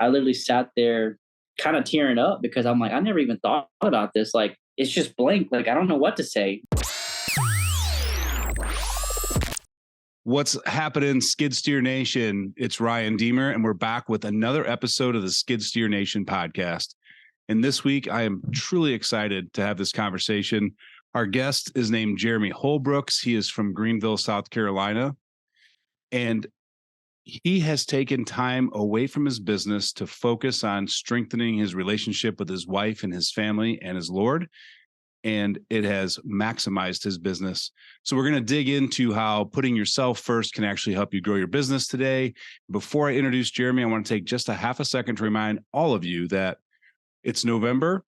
I literally sat there kind of tearing up because I'm like, I never even thought about this. Like, it's just blank. Like, I don't know what to say. What's happening, Skid Steer Nation? It's Ryan Deemer, and we're back with another episode of the Skid Steer Nation podcast. And this week, I am truly excited to have this conversation. Our guest is named Jeremy Holbrooks. He is from Greenville, South Carolina, and he has taken time away from his business to focus on strengthening his relationship with his wife and his family and his Lord. And it has maximized his business. So we're going to dig into how putting yourself first can actually help you grow your business today. Before I introduce Jeremy, I want to take just a half a second to remind all of you that it's November.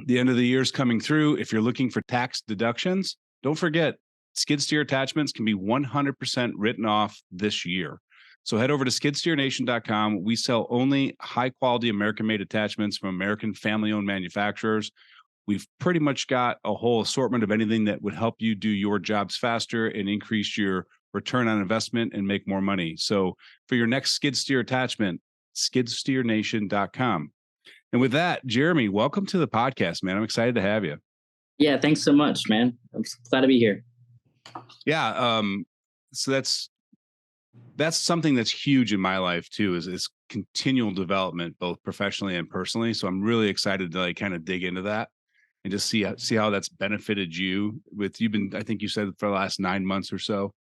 The end of the year is coming through. If you're looking for tax deductions, don't forget skid steer attachments can be 100% written off this year. So head over to skidsteernation.com. We sell only high quality American-made attachments from American family-owned manufacturers. We've pretty much got a whole assortment of anything that would help you do your jobs faster and increase your return on investment and make more money. So for your next skid steer attachment, skidsteernation.com. And with that, Jeremy, welcome to the podcast, man. I'm excited to have you. Yeah, thanks so much, man. I'm glad to be here. Yeah. So that's something that's huge in my life too, is continual development, both professionally and personally. So I'm really excited to like kind of dig into that and just see how that's benefited you. You've been, I think you said, for the last 9 months or so.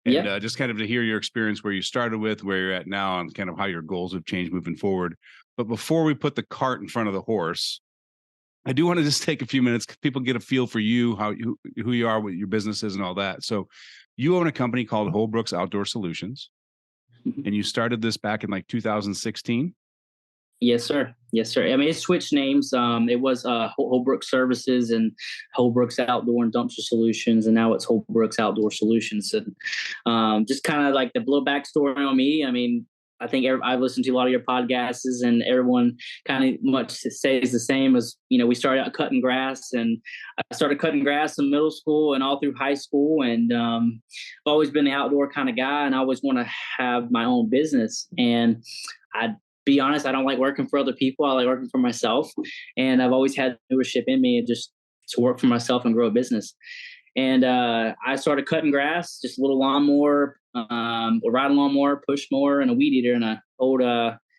And just kind of to hear your experience, where you started with, where you're at now, and kind of how your goals have changed moving forward. But before we put the cart in front of the horse, I do want to just take a few minutes. People get a feel for you, who you are, what your business is, and all that. So you own a company called Holbrook's Outdoor Solutions, and you started this back in like 2016. Yes, sir. Yes, sir. I mean, it switched names. It was Holbrook Services and Holbrook's Outdoor and Dumpster Solutions, and now it's Holbrook's Outdoor Solutions. And just kind of like the little backstory on me. I mean, I think I've listened to a lot of your podcasts, and everyone kind of much says the same as, we started out cutting grass, and I started cutting grass in middle school and all through high school. And I've always been the outdoor kind of guy, and I always want to have my own business. And I'd be honest, I don't like working for other people. I like working for myself. And I've always had entrepreneurship in me, and just to work for myself and grow a business. And I started cutting grass, just a little lawnmower, a riding lawnmower, push mower, and a weed eater, and an old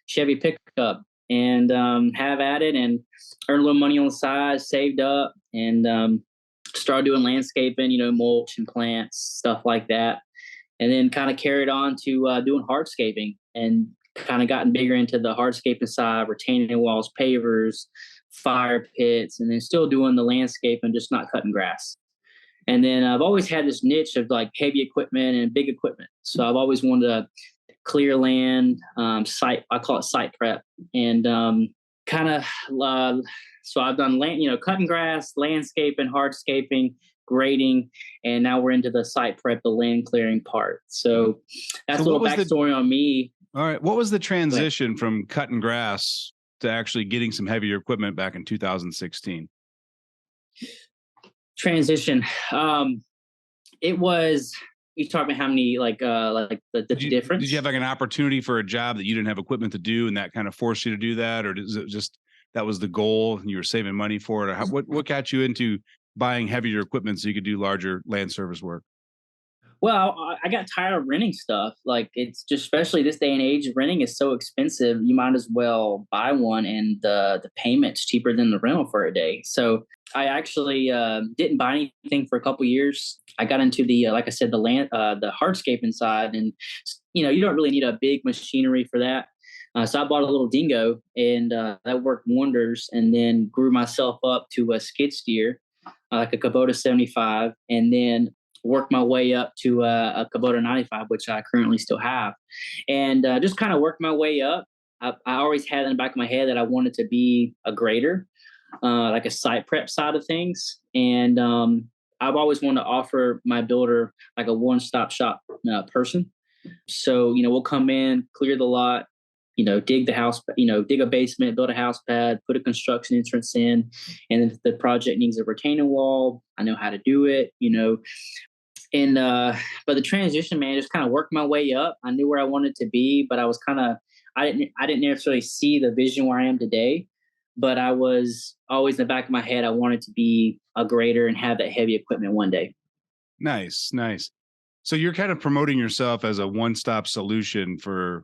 Chevy pickup, and have at it and earn a little money on the side, saved up, and started doing landscaping, mulch and plants, stuff like that. And then kind of carried on to doing hardscaping, and kind of gotten bigger into the hardscaping side, retaining walls, pavers, fire pits, and then still doing the landscape and just not cutting grass. And then I've always had this niche of like heavy equipment and big equipment. So I've always wanted to clear land, I call it site prep. And so I've done cutting grass, landscaping, hardscaping, grading, and now we're into the site prep, the land clearing part. So that's a little backstory on me. All right. What was the transition from cutting grass to actually getting some heavier equipment back in 2016? Transition. It was, you talking about how many, the difference? Did you have like an opportunity for a job that you didn't have equipment to do, and that kind of forced you to do that? Or is it just, that was the goal and you were saving money for it? Or what got you into buying heavier equipment so you could do larger land service work? Well, I got tired of renting stuff. Like, it's just, especially this day and age, renting is so expensive. You might as well buy one, and the payment's cheaper than the rental for a day. So I actually didn't buy anything for a couple of years. I got into the, like I said, the hardscaping side, and you don't really need a big machinery for that. So I bought a little dingo, and that worked wonders. And then grew myself up to a skid steer, like a Kubota 75, and then worked my way up to a Kubota 95, which I currently still have. And just kind of worked my way up. I always had in the back of my head that I wanted to be a grader, like a site prep side of things. And I've always wanted to offer my builder like a one-stop shop person. So, we'll come in, clear the lot, dig the house, dig a basement, build a house pad, put a construction entrance in. And if the project needs a retaining wall, I know how to do it, And, but the transition, man, just kind of worked my way up. I knew where I wanted to be, but I was kind of I didn't necessarily see the vision where I am today, but I was always in the back of my head. I wanted to be a grader and have that heavy equipment one day. Nice, nice. So you're kind of promoting yourself as a one-stop solution for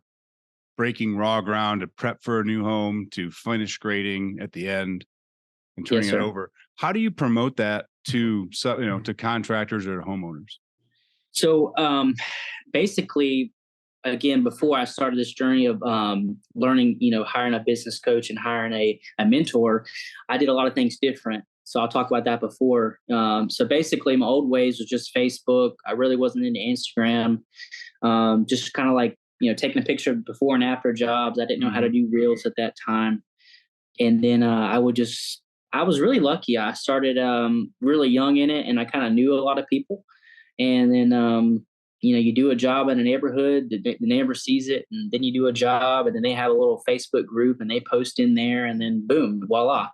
breaking raw ground to prep for a new home to finish grading at the end and turning Yes, it sir. over. How do you promote that to to contractors or homeowners? So basically, again, before I started this journey of learning, hiring a business coach and hiring a mentor, I did a lot of things different. So I'll talk about that before. So basically, my old ways was just Facebook. I really wasn't into Instagram. Just kind of like, taking a picture of before and after jobs. I didn't know how to do reels at that time. And then I was really lucky. I started really young in it, and I kind of knew a lot of people. And then, you do a job in a neighborhood, the neighbor sees it, and then you do a job, and then they have a little Facebook group, and they post in there, and then boom, voila.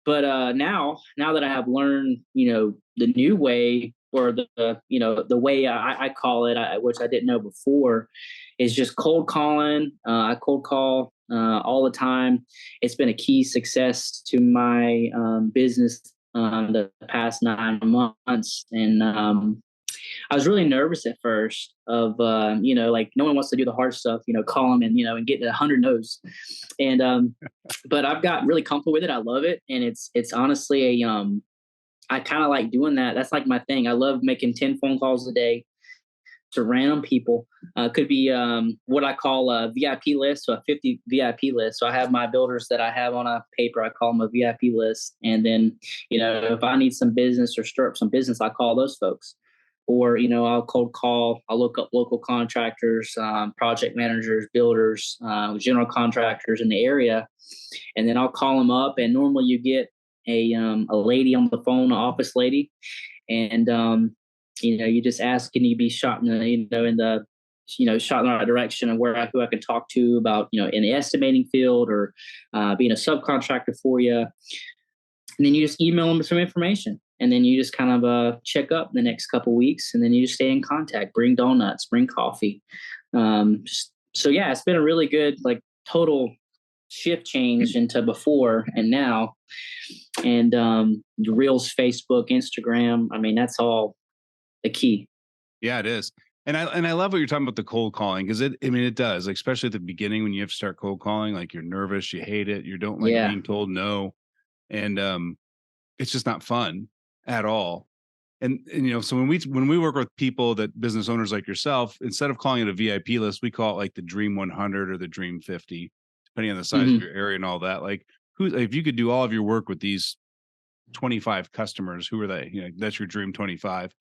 But now that I have learned, the new way, or the way I call it, which I didn't know before, is just cold calling. I cold call all the time. It's been a key success to my business the past 9 months, and I was really nervous at first of, like no one wants to do the hard stuff, call them and get 100 no's. And, but I've got really comfortable with it. I love it. And it's honestly I kind of like doing that. That's like my thing. I love making 10 phone calls a day to random people. Could be what I call a VIP list, so a 50 VIP list. So I have my builders that I have on a paper. I call them a VIP list. And then, if I need some business or stir up some business, I call those folks. Or, I'll cold call, I'll look up local contractors, project managers, builders, general contractors in the area. And then I'll call them up. And normally you get a lady on the phone, an office lady. And, you just ask, can you be shot in the, shot in the right direction of who I can talk to about, in the estimating field, or being a subcontractor for you. And then you just email them some information. And then you just kind of check up the next couple of weeks, and then you just stay in contact. Bring donuts, bring coffee. So yeah, it's been a really good total shift change into before and now. And Reels, Facebook, Instagram. I mean, that's all the key. Yeah, it is. And I love what you're talking about, the cold calling, because it does, especially at the beginning when you have to start cold calling, like you're nervous, you hate it, you don't like being told no, and it's just not fun at all. And so when we work with people, that business owners like yourself, instead of calling it a VIP list, we call it like the Dream 100 or the Dream 50, depending on the size of your area and all that. Like, if you could do all of your work with these 25 customers, who are they? That's your Dream 25.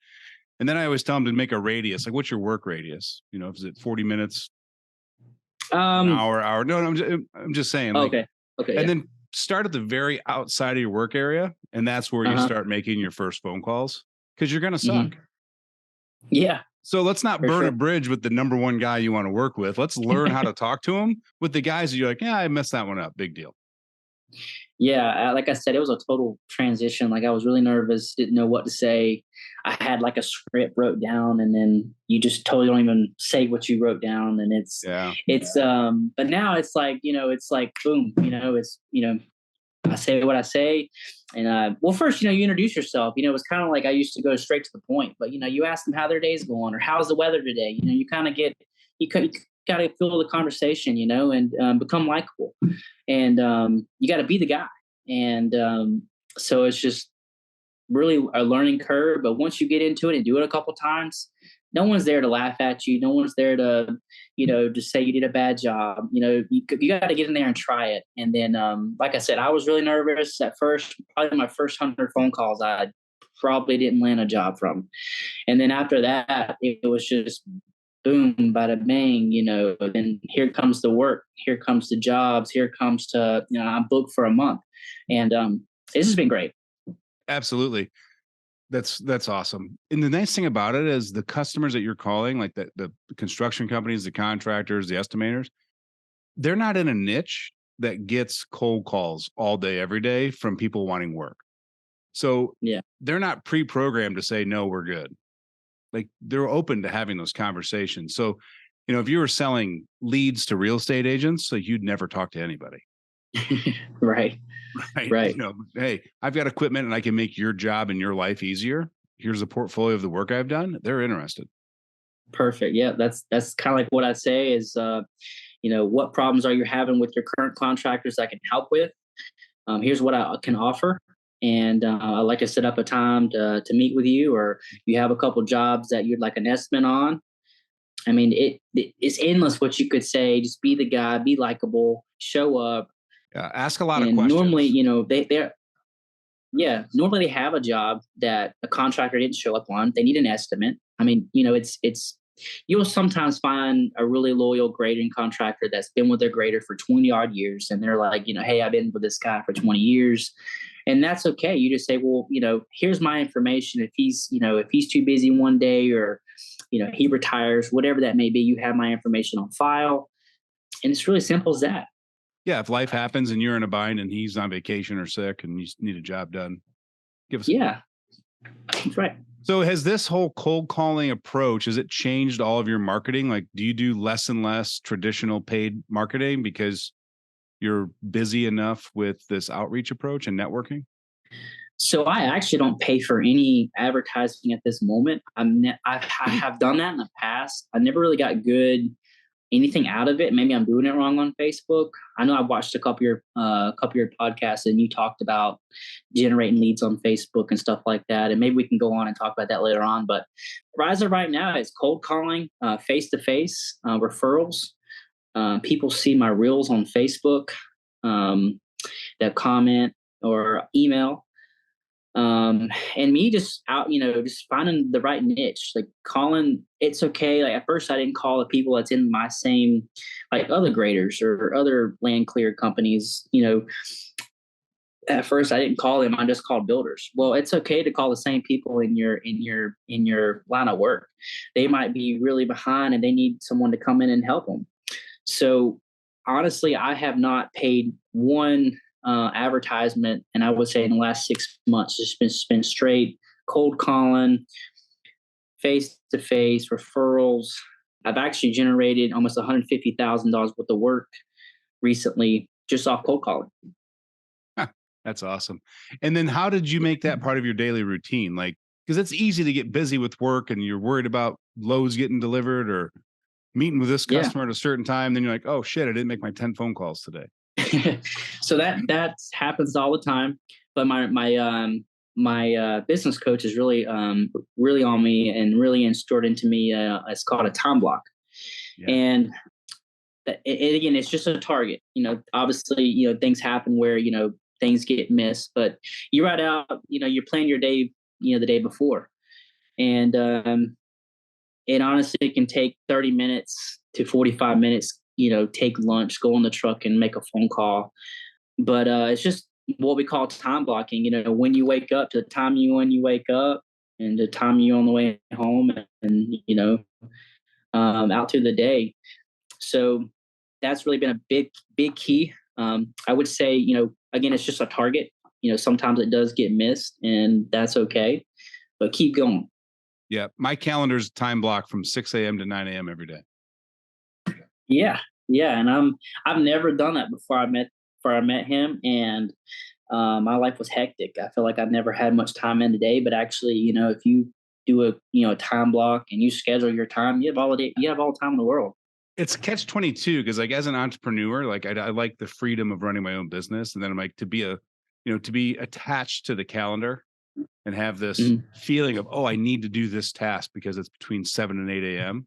And then I always tell them to make a radius. Like, what's your work radius? Is it 40 minutes, an hour? No, I'm just saying. Okay. And then start at the very outside of your work area, and that's where you start making your first phone calls, because you're going to suck. Yeah. So let's not burn a bridge with the number one guy you want to work with. Let's learn how to talk to him with the guys that you're like, yeah, I messed that one up. Big deal. Yeah. Like I said, it was a total transition. Like, I was really nervous, didn't know what to say. I had like a script wrote down, and then you just totally don't even say what you wrote down. And but now it's like, it's like, boom, I say what I say. And well, first, you introduce yourself. It's kind of like I used to go straight to the point, but you ask them how their day's going, or how's the weather today. You kind of get you got to feel the conversation, and become likable, and you got to be the guy. And so it's just really a learning curve. But once you get into it and do it a couple times, no one's there to laugh at you. No one's there to, to say you did a bad job. You got to get in there and try it. And then, like I said, I was really nervous at first. Probably my first 100 phone calls, I probably didn't land a job from. And then after that, it was just boom, bada bang. Then here comes the work. Here comes the jobs. Here comes to, I'm booked for a month. And this has been great. Absolutely. That's awesome. And the nice thing about it is the customers that you're calling, like the construction companies, the contractors, the estimators, they're not in a niche that gets cold calls all day, every day from people wanting work. So they're not pre-programmed to say, no, we're good. Like, they're open to having those conversations. So, if you were selling leads to real estate agents, so you'd never talk to anybody. Right. Right. Hey, I've got equipment and I can make your job and your life easier. Here's a portfolio of the work I've done. They're interested. Perfect. Yeah. That's kind of like what I say is, what problems are you having with your current contractors I can help with? Here's what I can offer. And I like to set up a time to meet with you, or you have a couple jobs that you'd like an estimate on. I mean, it's endless what you could say. Just be the guy, be likable, show up. Ask a lot of And questions. normally, normally they have a job that a contractor didn't show up on. They need an estimate. I mean, you'll sometimes find a really loyal grading contractor that's been with their grader for 20 odd years. And they're like, hey, I've been with this guy for 20 years. And that's okay. You just say, well, here's my information. If he's too busy one day, or, he retires, whatever that may be, you have my information on file. And it's really simple as that. Yeah. If life happens and you're in a bind and he's on vacation or sick and you need a job done, give us. Yeah, that's right. So has this whole cold calling approach, has it changed all of your marketing? Like, do you do less and less traditional paid marketing because you're busy enough with this outreach approach and networking? So I actually don't pay for any advertising at this moment. I have done that in the past. I never really got anything out of it. Maybe I'm doing it wrong on Facebook. I know I watched a couple of your podcasts, and you talked about generating leads on Facebook and stuff like that. And maybe we can go on and talk about that later on. But as of right now, it's cold calling, face-to-face referrals. People see my reels on Facebook, that comment or email. And me just just finding the right niche, like calling. It's okay. Like at first I didn't call the people that's in my same, like other graders or other land clear companies, at first I didn't call them. I just called builders. Well, it's okay to call the same people in your line of work. They might be really behind and they need someone to come in and help them. So honestly, I have not paid one advertisement, and I would say in the last 6 months, it's been straight cold calling, face-to-face referrals. I've actually generated almost $150,000 worth of work recently just off cold calling. That's awesome. And then how did you make that part of your daily routine? Like, because it's easy to get busy with work and you're worried about loads getting delivered or meeting with this customer at a certain time. Then you're like, oh shit, I didn't make my 10 phone calls today. So that happens all the time. But my business coach is really really on me and really instilled into me. It's called a time block. Yeah. And again, it's just a target. Obviously, things happen where things get missed, but you write out. You plan your day. The day before, and it honestly can take 30 minutes to 45 minutes. Take lunch, go on the truck and make a phone call. But it's just what we call time blocking, when you wake up to the time when you wake up and the time you're on the way home and, out through the day. So that's really been a big key. I would say, again, it's just a target. Sometimes it does get missed and that's okay, but keep going. Yeah. My calendar's time block from 6 a.m. to 9 a.m. every day. Yeah. And I've never done that before I met him. And my life was hectic. I feel like I've never had much time in the day, but actually, if you do a time block and you schedule your time, you have all the time in the world. It's catch-22 because like as an entrepreneur, like I like the freedom of running my own business. And then I'm like to be attached to the calendar and have this feeling of, oh, I need to do this task because it's between 7 and 8 a.m.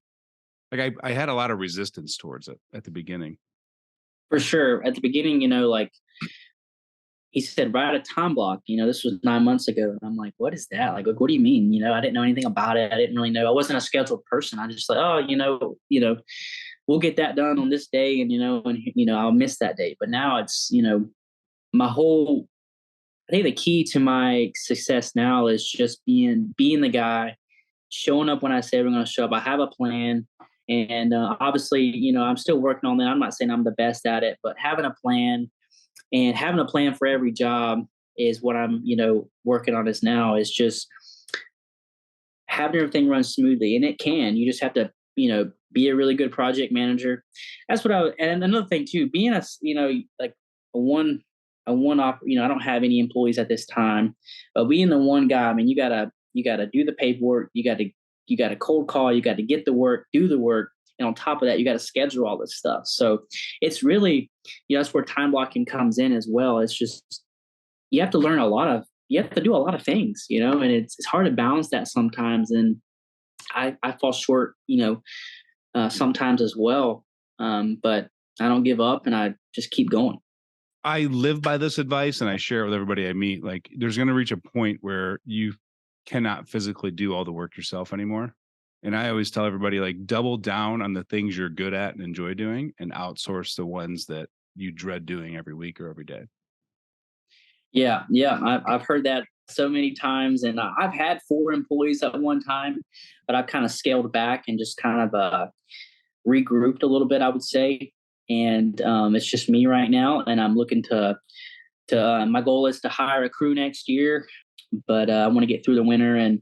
Like I had a lot of resistance towards it at the beginning. For sure. At the beginning, like he said, write a time block. This was 9 months ago. And I'm like, what is that? Like, what do you mean? I didn't know anything about it. I didn't really know. I wasn't a scheduled person. I just like, we'll get that done on this day. And, I'll miss that day. But now it's, I think the key to my success now is just being the guy, showing up when I say we're going to show up. I have a plan. And obviously, I'm still working on that. I'm not saying I'm the best at it, but having a plan and having a plan for every job is what I'm, working on this now is just having everything run smoothly. And it can. You just have to, be a really good project manager. That's what and another thing too, being like a one, I don't have any employees at this time, but being the one guy, I mean, you gotta do the paperwork. You gotta cold call. You got to get the work, do the work. And on top of that, you got to schedule all this stuff. So it's really, that's where time blocking comes in as well. It's just, you have to do a lot of things, and it's hard to balance that sometimes. And I fall short, sometimes as well. But I don't give up, and I just keep going. I live by this advice, and I share it with everybody I meet. Like, there's going to reach a point where you cannot physically do all the work yourself anymore. And I always tell everybody, like, double down on the things you're good at and enjoy doing, and outsource the ones that you dread doing every week or every day. Yeah. I've heard that so many times, and I've had 4 employees at one time, but I've kind of scaled back and just kind of regrouped a little bit, I would say. And it's just me right now, and I'm looking to my goal is to hire a crew next year, but I want to get through the winter and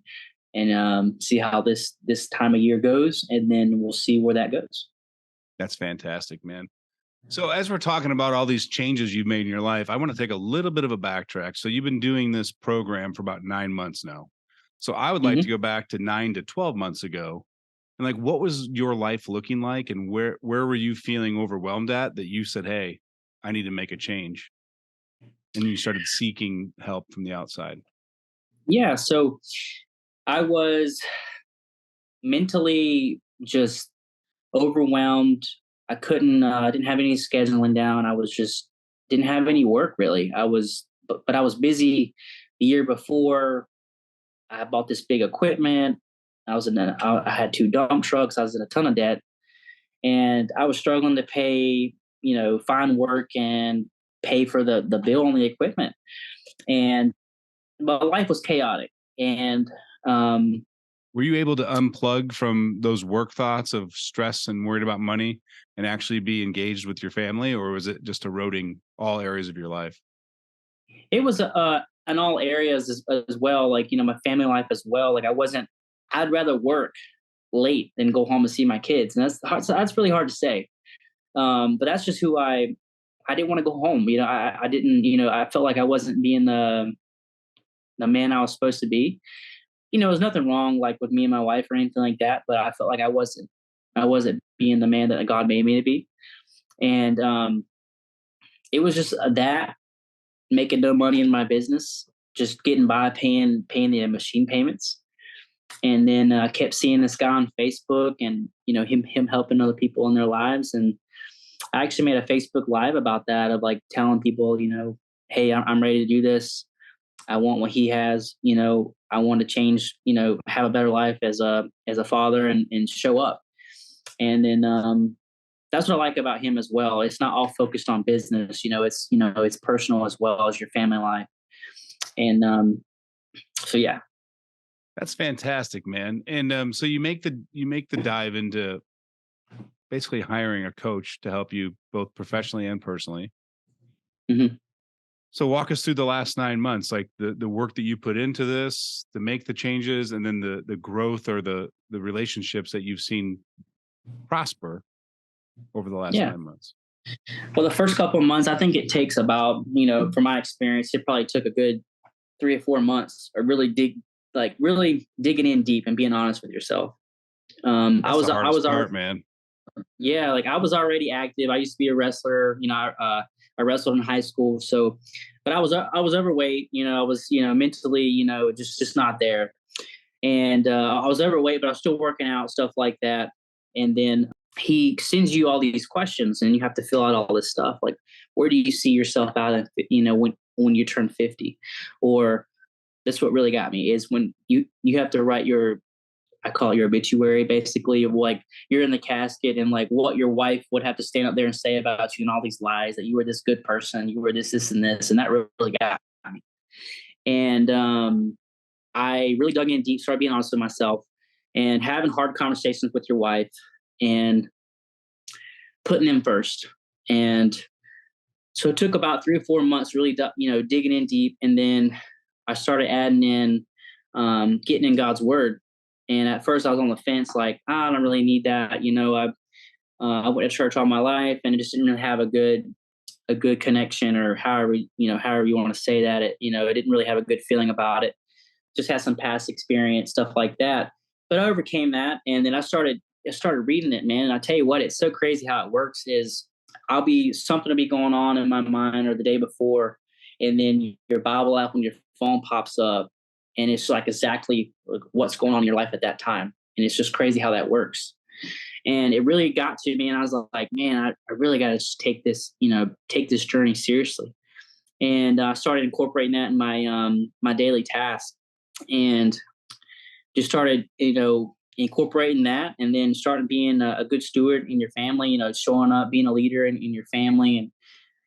see how this time of year goes, and then we'll see where that goes. That's fantastic, man. So as we're talking about all these changes you've made in your life, I want to take a little bit of a backtrack. So you've been doing this program for about 9 months now. So I would like to go back to 9 to 12 months ago. And like, what was your life looking like, and where were you feeling overwhelmed at that you said, hey, I need to make a change? And you started seeking help from the outside. Yeah. So I was mentally just overwhelmed. I didn't have any scheduling down. I was just, didn't have any work really. But I was busy the year before. I bought this big equipment. I had 2 dump trucks. I was in a ton of debt, and I was struggling to pay, find work and pay for the bill on the equipment. And my life was chaotic. And, were you able to unplug from those work thoughts of stress and worried about money and actually be engaged with your family, or was it just eroding all areas of your life? It was in all areas as well. Like, my family life as well. Like, I'd rather work late than go home and see my kids. And that's really hard to say. But that's just who I didn't want to go home. I didn't, I felt like I wasn't being the man I was supposed to be. There's nothing wrong like with me and my wife or anything like that, but I felt like I wasn't being the man that God made me to be. And it was just that, making no money in my business, just getting by, paying the machine payments. And then I kept seeing this guy on Facebook, and him helping other people in their lives. And I actually made a Facebook Live about that, of like telling people, hey, I'm ready to do this. I want what he has. I want to change. Have a better life as a father, and show up. And then that's what I like about him as well. It's not all focused on business. It's personal as well as your family life. And so yeah. That's fantastic, man. And so you make the dive into basically hiring a coach to help you both professionally and personally. Mm-hmm. So walk us through the last 9 months, like the work that you put into this to make the changes, and then the growth or the relationships that you've seen prosper over the last 9 months. Well, the first couple of months, I think it takes about, from my experience, it probably took a good 3 or 4 months of really digging in deep and being honest with yourself. I was already, man. Yeah, like I was already active. I used to be a wrestler. I wrestled in high school. So, but I was overweight. I was mentally just not there. And I was overweight, but I was still working out, stuff like that. And then he sends you all these questions, and you have to fill out all this stuff. Like, where do you see yourself out? When you turn 50, or that's what really got me is when you have to write I call it your obituary, basically, of like you're in the casket, and like what your wife would have to stand up there and say about you, and all these lies that you were this good person, you were this, and this, and that really got me. And I really dug in deep, started being honest with myself, and having hard conversations with your wife, and putting them first. And so it took about 3 or 4 months, really, digging in deep, and then I started adding in, getting in God's word. And at first I was on the fence, like, I don't really need that. I went to church all my life and it just didn't really have a good connection, or however you want to say that. It didn't really have a good feeling about it. Just had some past experience, stuff like that. But I overcame that, and then I started reading it, man. And I tell you what, it's so crazy how it works. Is something will be going on in my mind or the day before, and then your Bible app on your phone pops up, and it's like exactly like what's going on in your life at that time, and it's just crazy how that works. And it really got to me, and I was like, man, I really got to take this journey seriously. And I started incorporating that in my daily tasks, and just started incorporating that, and then starting being a good steward in your family. Showing up, being a leader in your family,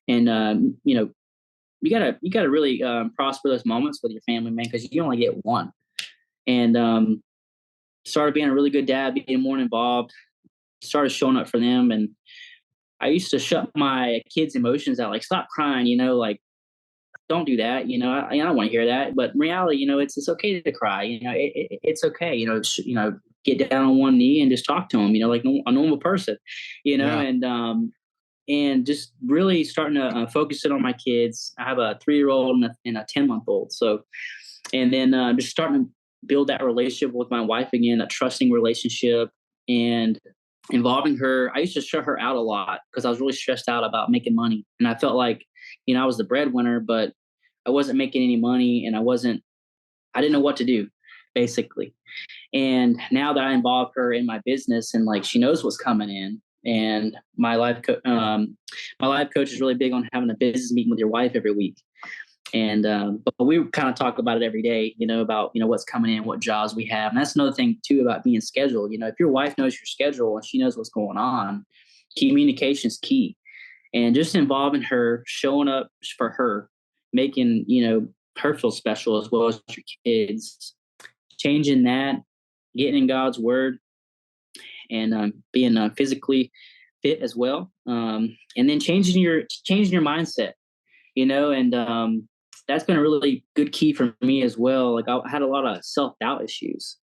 and you gotta really prosper those moments with your family, man, because you only get one. And started being a really good dad, being more involved, started showing up for them. And I used to shut my kids' emotions out, like, stop crying, like, don't do that. I don't want to hear that. But in reality, it's okay to cry. It's okay. Get down on one knee and just talk to them. Like a normal person. Yeah. And just really starting to focus it on my kids. I have a 3-year-old and a 10-month-old. So, and then just starting to build that relationship with my wife again, a trusting relationship, and involving her. I used to shut her out a lot because I was really stressed out about making money, and I felt like I was the breadwinner, but I wasn't making any money, and I didn't know what to do, basically. And now that I involve her in my business, and like she knows what's coming in, and my life coach is really big on having a business meeting with your wife every week. And but we kind of talk about it every day, about what's coming in, what jobs we have. And that's another thing too about being scheduled. If your wife knows your schedule and she knows what's going on, communication is key. And just involving her, showing up for her, making her feel special as well as your kids, changing that, getting in God's word, and being physically fit as well, and then changing your mindset, and that's been a really good key for me as well. Like, I had a lot of self-doubt issues,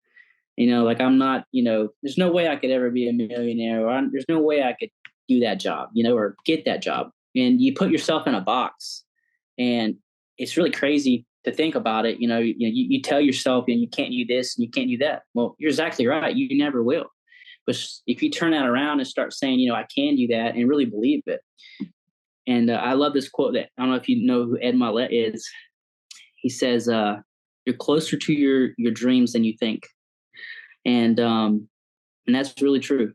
like, I'm not, there's no way I could ever be a millionaire, or there's no way I could do that job, or get that job. And you put yourself in a box, and it's really crazy to think about it. You tell yourself, you can't do this and you can't do that. Well, you're exactly right. You never will. But if you turn that around and start saying, I can do that, and really believe it. And I love this quote that, I don't know if you know who Ed Milet is. He says, you're closer to your dreams than you think. And that's really true.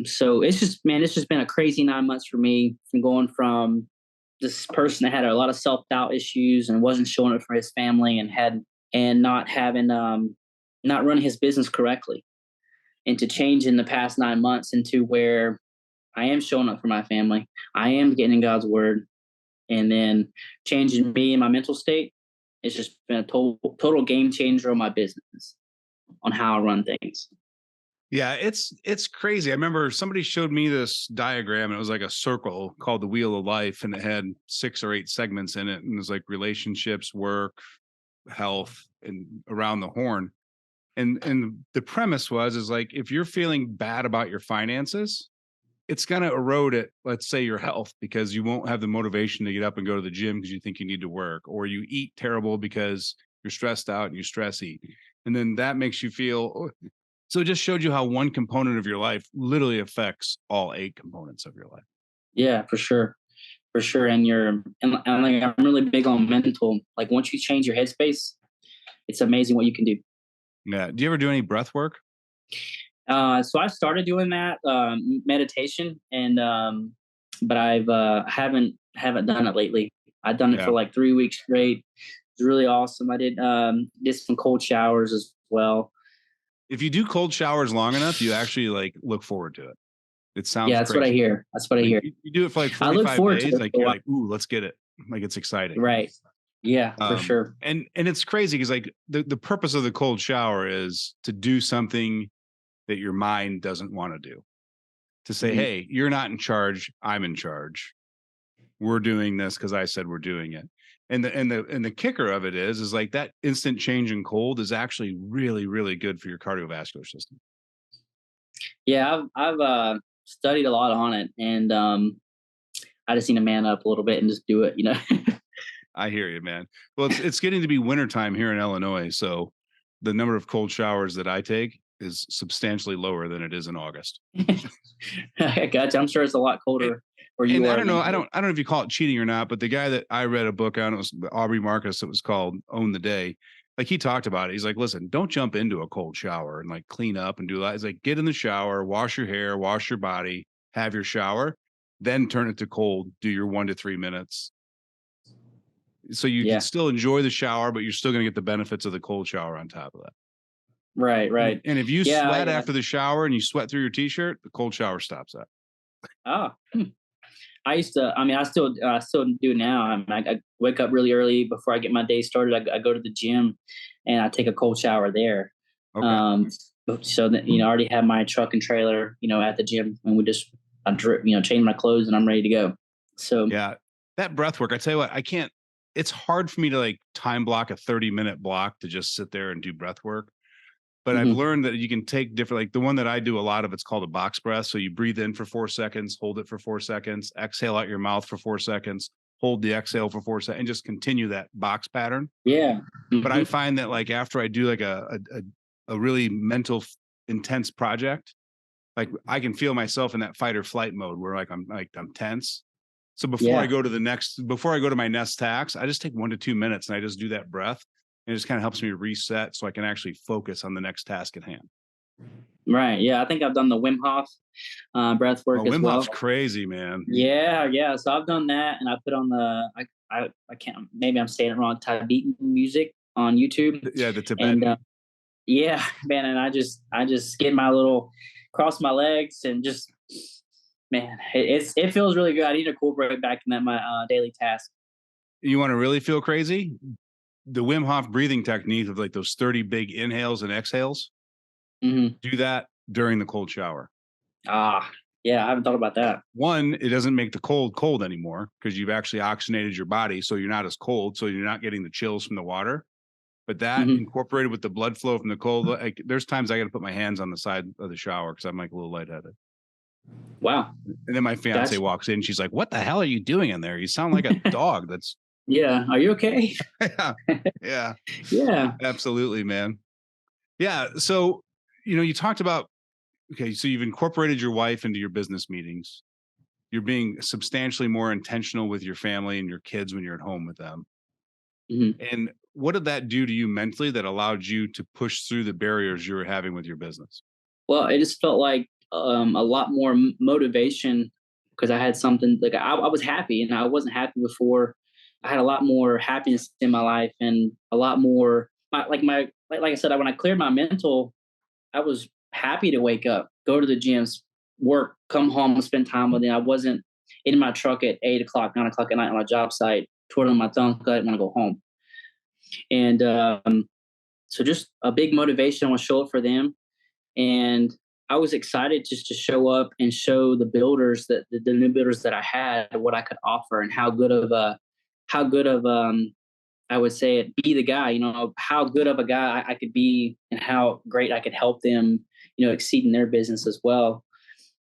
So it's just been a crazy 9 months for me, from going from this person that had a lot of self-doubt issues and wasn't showing up for his family, and not having, not running his business correctly, into change in the past 9 months into where I am showing up for my family. I am getting in God's word, and then changing me and my mental state. It's just been a total game changer on my business, on how I run things. Yeah, it's crazy. I remember somebody showed me this diagram, and it was like a circle called the Wheel of Life, and it had 6 or 8 segments in it, and it was like relationships, work, health, and around the horn. And the premise is like, if you're feeling bad about your finances, it's going to erode it, let's say, your health, because you won't have the motivation to get up and go to the gym because you think you need to work, or you eat terrible because you're stressed out and you stress eat. And then that makes you feel. So it just showed you how one component of your life literally affects all 8 components of your life. Yeah, for sure. For sure. And like, I'm really big on mental. Like, once you change your headspace, it's amazing what you can do. Yeah. Do you ever do any breath work? So I started doing that, meditation, and but I've haven't done it lately. I've done it for like 3 weeks straight. It's really awesome. I did some cold showers as well. If you do cold showers long enough, you actually like look forward to it. It sounds that's crazy. What I hear. That's what I hear. You do it for like 45 days, like you're like, ooh, let's get it. Like, it's exciting. Right. Yeah, for sure. And it's crazy because like the purpose of the cold shower is to do something that your mind doesn't want to do. To say, hey, you're not in charge, I'm in charge. we're doing this because I said we're doing it. And the kicker of it is like that instant change in cold is actually really, really good for your cardiovascular system. Yeah, I've studied a lot on it, and I just need to man up a little bit and just do it, you know. I hear you, man. Well, it's getting to be wintertime here in Illinois, so the number of cold showers that I take is substantially lower than it is in August. I gotcha. I'm sure it's a lot colder where you And are. I don't know if you call it cheating or not, but the guy that I read a book on, it was Aubrey Marcus. It was called Own the Day. Like he talked about it. He's like, listen, don't jump into a cold shower and like clean up and do that. He's like, get in the shower, wash your hair, wash your body, have your shower, then turn it to cold, do your 1 to 3 minutes. So you can still enjoy the shower, but you're still going to get the benefits of the cold shower on top of that. Right. And if you sweat after the shower and you sweat through your t-shirt, the cold shower stops that. I still do now. I wake up really early before I get my day started. I go to the gym and I take a cold shower there. Okay. So that, I already have my truck and trailer, at the gym, and I drip, change my clothes and I'm ready to go. So yeah, that breath work, I tell you what, it's hard for me to like time block a 30-minute block to just sit there and do breath work. But I've learned that you can take different, like the one that I do a lot of, it's called a box breath. So you breathe in for 4 seconds, hold it for 4 seconds, exhale out your mouth for 4 seconds, hold the exhale for 4 seconds, and just continue that box pattern. Yeah. But I find that like after I do like a really mental intense project, like I can feel myself in that fight or flight mode where I'm tense. So before I go to my next task, I just take 1 to 2 minutes and I just do that breath. And it just kind of helps me reset so I can actually focus on the next task at hand. Right. Yeah. I think I've done the Wim Hof breath work as Wim well. Hof's crazy, man. Yeah. So I've done that, and I put on I can't, maybe I'm saying it wrong, Tibetan music on YouTube. Yeah, the Tibetan. And yeah, man. And I just get cross my legs and just, man, it feels really good. I need to incorporate back in that my daily task. You want to really feel crazy? The Wim Hof breathing technique of like those 30 big inhales and exhales, do that during the cold shower. Yeah, I haven't thought about that. One, it doesn't make the cold anymore because you've actually oxygenated your body, so you're not as cold, so you're not getting the chills from the water. But that incorporated with the blood flow from the cold, like there's times I got to put my hands on the side of the shower because I'm like a little lightheaded. Wow. And then my fiance walks in, she's like, "What the hell are you doing in there? You sound like a dog." That's yeah. Are you okay? Yeah. Yeah. Absolutely, man. Yeah. So, you talked about, okay, so you've incorporated your wife into your business meetings. You're being substantially more intentional with your family and your kids when you're at home with them. And what did that do to you mentally that allowed you to push through the barriers you were having with your business? Well, it just felt like a lot more motivation because I had something like I was happy, and I wasn't happy before. I had a lot more happiness in my life and a lot more like I said, when I cleared my mental, I was happy to wake up, go to the gyms, work, come home and spend time with them. I wasn't in my truck at 8 o'clock, 9 o'clock at night on a job site, twiddling my thumbs because I didn't want to go home. And so just a big motivation. I want to show up for them. And I was excited just to show up and show the builders that the new builders that I had, what I could offer and how good of I would say it, be the guy, how good of a guy I could be and how great I could help them, exceed in their business as well.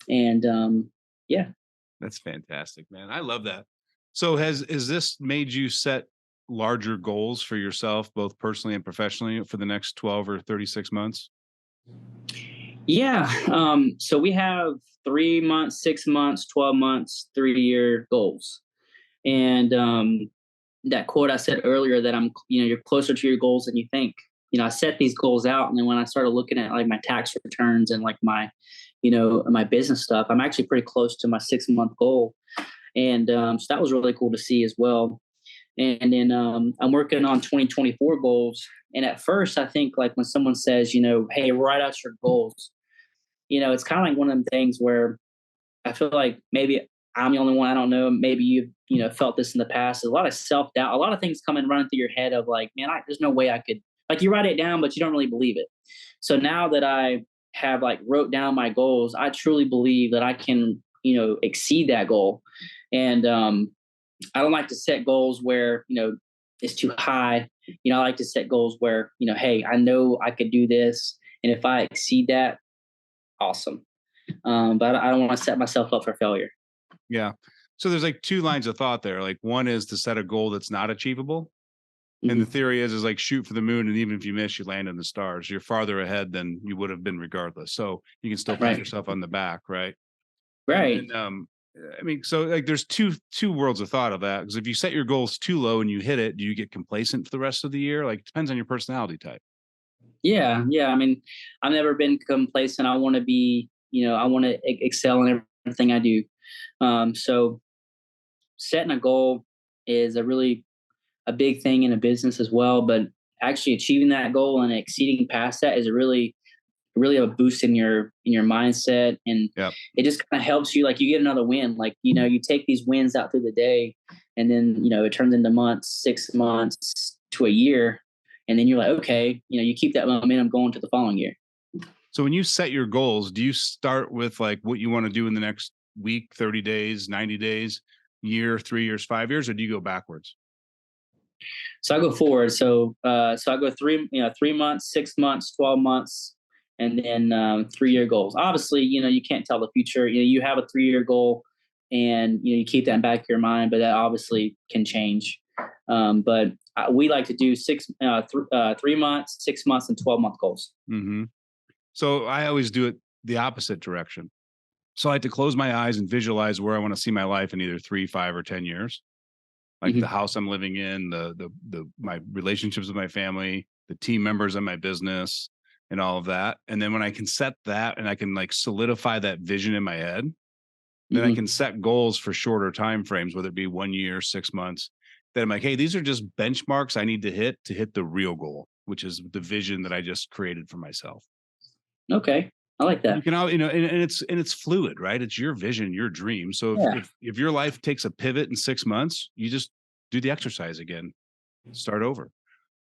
And yeah. That's fantastic, man. I love that. So has this made you set larger goals for yourself, both personally and professionally, for the next 12 or 36 months? Yeah. So we have 3 months, 6 months, 12 months, 3-year goals. And that quote I said earlier that you're closer to your goals than you think. I set these goals out, and then when I started looking at like my tax returns and like my, my business stuff, I'm actually pretty close to my 6-month goal. And so that was really cool to see as well. And then I'm working on 2024 goals. And at first, I think like when someone says, hey, write out your goals, it's kind of like one of them things where I feel like maybe I'm the only one. I don't know. Maybe you've felt this in the past. There's a lot of self-doubt, a lot of things coming running through your head of like, man, there's no way I could, like you write it down, but you don't really believe it. So now that I have like wrote down my goals, I truly believe that I can, exceed that goal. And I don't like to set goals where, it's too high. I like to set goals where, hey, I know I could do this. And if I exceed that, awesome. But I don't want to set myself up for failure. Yeah. So there's like two lines of thought there. Like one is to set a goal that's not achievable. And the theory is like shoot for the moon. And even if you miss, you land in the stars. You're farther ahead than you would have been regardless. So you can still pat yourself on the back. Right. Right. And I mean, so like there's two worlds of thought of that. Because if you set your goals too low and you hit it, do you get complacent for the rest of the year? Like it depends on your personality type. Yeah. Yeah. I mean, I've never been complacent. I want to be, I want to excel in everything I do. So setting a goal is a big thing in a business as well, but actually achieving that goal and exceeding past that is really a boost in your mindset. And it just kind of helps you, like you get another win. Like, you take these wins out through the day and then, it turns into months, 6 months to a year. And then you're like, okay, you keep that momentum going to the following year. So when you set your goals, do you start with like what you want to do in the next week, 30 days, 90 days, year, 3 years, 5 years, or do you go backwards? So I go forward. So I go 3 months, 6 months, 12 months, and then 3-year goals. Obviously, you can't tell the future. You have a 3-year goal, and you keep that in the back of your mind, but that obviously can change. But we like to do 3 months, 6 months, and 12-month goals. Mm-hmm. So I always do it the opposite direction. So I like to close my eyes and visualize where I want to see my life in either 3, 5, or 10 years. Like the house I'm living in, my relationships with my family, the team members in my business, and all of that. And then when I can set that and I can like solidify that vision in my head, then I can set goals for shorter time frames, whether it be 1 year, 6 months. That I'm like, hey, these are just benchmarks I need to hit the real goal, which is the vision that I just created for myself. Okay. I like that. You can all, and it's fluid, right? It's your vision, your dream. So if your life takes a pivot in 6 months, you just do the exercise again, start over.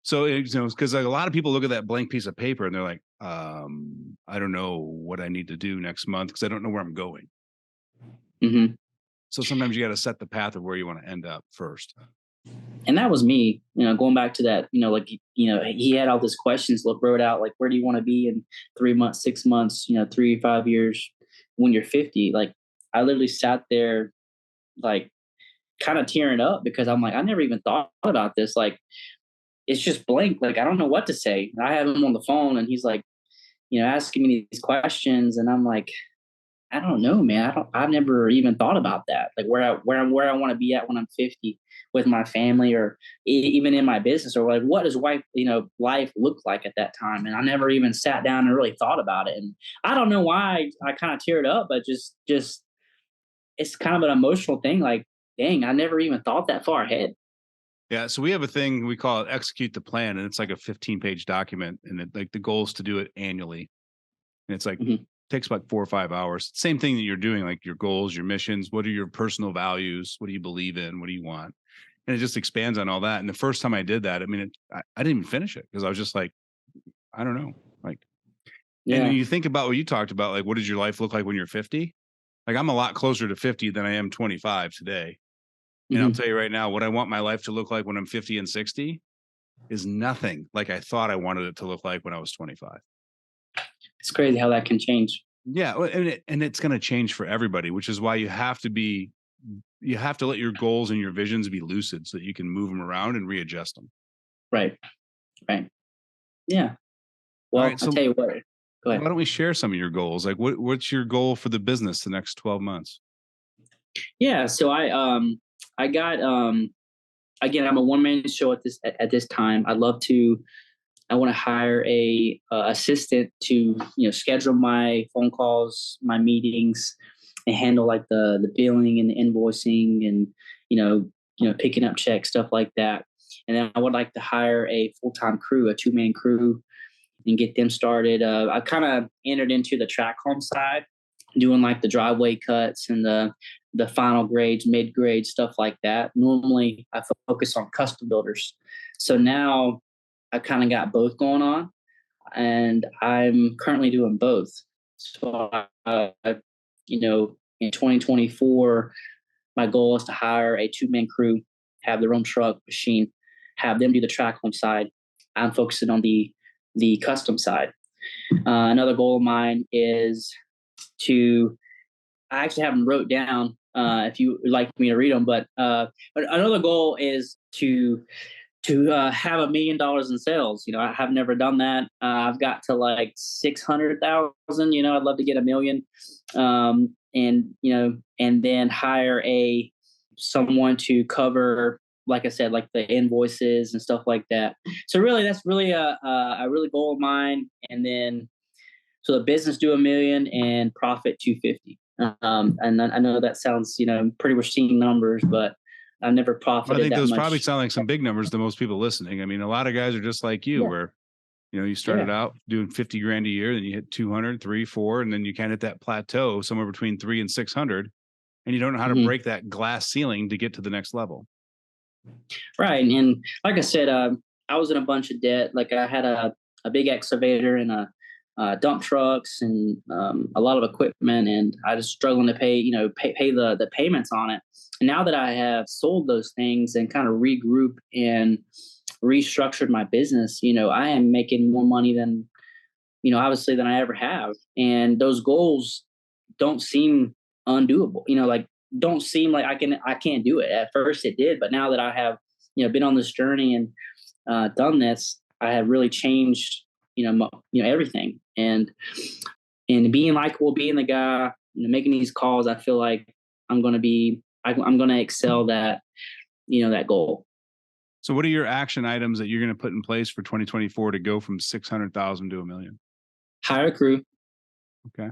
So, because like a lot of people look at that blank piece of paper and they're like, I don't know what I need to do next month because I don't know where I'm going. Mm-hmm. So sometimes you got to set the path of where you want to end up first. And that was me, going back to that, he had all these questions, wrote out, like, where do you want to be in 3 months, 6 months, 3 to 5 years when you're 50? Like, I literally sat there, like, kind of tearing up because I'm like, I never even thought about this. Like, it's just blank. Like, I don't know what to say. I have him on the phone and he's like, asking me these questions. And I'm like, I don't know, man. I've never even thought about that. Like where I want to be at when I'm 50 with my family, or even in my business, or like what does life look like at that time? And I never even sat down and really thought about it. And I don't know why I kind of teared up, but just it's kind of an emotional thing. Like, dang, I never even thought that far ahead. Yeah. So we have a thing we call it execute the plan, and it's like a 15-page document, and like the goal is to do it annually. And it's like takes about 4 or 5 hours. Same thing that you're doing, like your goals, your missions. What are your personal values? What do you believe in? What do you want? And it just expands on all that. And the first time I did that, I mean, I didn't even finish it because I was just like, I don't know. Like, and then you think about what you talked about, like, what does your life look like when you're 50? Like, I'm a lot closer to 50 than I am 25 today. And I'll tell you right now, what I want my life to look like when I'm 50 and 60 is nothing like I thought I wanted it to look like when I was 25. It's crazy how that can change. Yeah. And it's going to change for everybody, which is why you have to let your goals and your visions be lucid so that you can move them around and readjust them. Right. Right. Yeah. Well, Right, so I'll tell you what. Go ahead. Why don't we share some of your goals? Like what's your goal for the business the next 12 months? Yeah. So I got, again, I'm a one-man show at this time. I want to hire a assistant to, schedule my phone calls, my meetings, and handle like the billing and the invoicing and, picking up checks, stuff like that. And then I would like to hire a full-time crew, a 2-man crew, and get them started. I kind of entered into the track home side, doing like the driveway cuts and the final grades, mid grades, stuff like that. Normally I focus on custom builders. So now I kind of got both going on, and I'm currently doing both. So, in 2024, my goal is to hire a 2-man crew, have their own truck, machine, have them do the track home side. I'm focusing on the custom side. Another goal of mine is I actually have them wrote down if you would like me to read them, but another goal is to have $1 million in sales. I have never done that. I've got to like 600,000. I'd love to get 1 million, and then hire someone to cover, like I said, like the invoices and stuff like that. So really, that's really a really goal of mine. And then, so the business do 1 million and profit 250. And I know that sounds, pretty routine numbers, but I've never profited. I think that those much. probably sound like some big numbers to most people listening. I mean, a lot of guys are just like you, where, you started out doing 50 grand a year, then you hit 200, 3, 4, and then you kind of hit that plateau somewhere between 3 and 600, and you don't know how to break that glass ceiling to get to the next level. Right. And like I said, I was in a bunch of debt. Like I had a big excavator and dump trucks and a lot of equipment, and I was struggling to pay the payments on it. And now that I have sold those things and kind of regrouped and restructured my business, I am making more money than, obviously, than I ever have. And those goals don't seem undoable, don't seem like I can't do it. At first it did, but now that I have, been on this journey and done this, I have really changed, everything. And being likable, being the guy, making these calls, I feel like I'm going to excel that goal. So what are your action items that you're going to put in place for 2024 to go from 600,000 to 1 million? Hire a crew. Okay.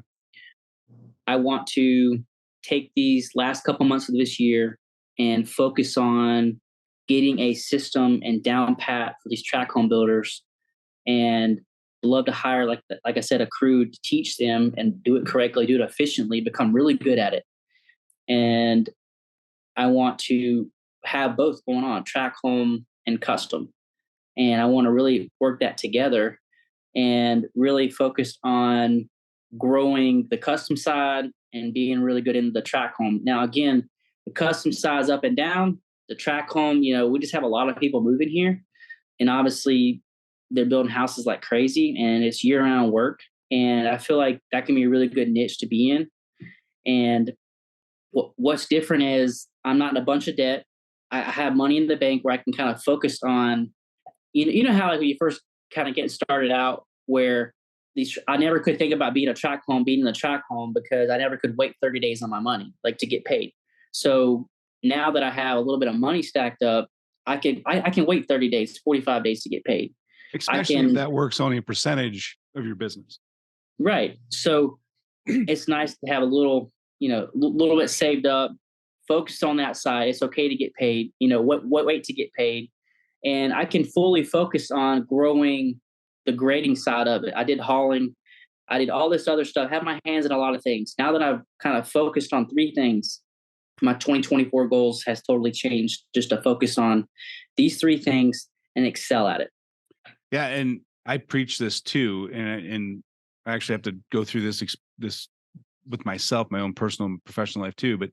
I want to take these last couple months of this year and focus on getting a system and down pat for these track home builders, and love to hire, like I said, a crew to teach them and do it correctly, do it efficiently, become really good at it. And I want to have both going on, track home and custom. And I want to really work that together and really focus on growing the custom side and being really good in the track home. Now, again, the custom side's up and down. The track home, we just have a lot of people moving here. And obviously, they're building houses like crazy, and it's year-round work. And I feel like that can be a really good niche to be in. And what's different is I'm not in a bunch of debt. I have money in the bank where I can kind of focus on, you know how like when you first kind of get started out, where I never could think about being in the track home because I never could wait 30 days on my money, like to get paid. So now that I have a little bit of money stacked up, I can wait 30 days, 45 days to get paid. Especially if that works only a percentage of your business. Right. So it's nice to have a little bit saved up, focused on that side. It's okay to get paid, wait to get paid. And I can fully focus on growing the grading side of it. I did hauling. I did all this other stuff, have my hands in a lot of things. Now that I've kind of focused on 3 things, my 2024 goals has totally changed, just to focus on these 3 things and excel at it. Yeah. And I preach this too. And I actually have to go through this with myself, my own personal and professional life too. But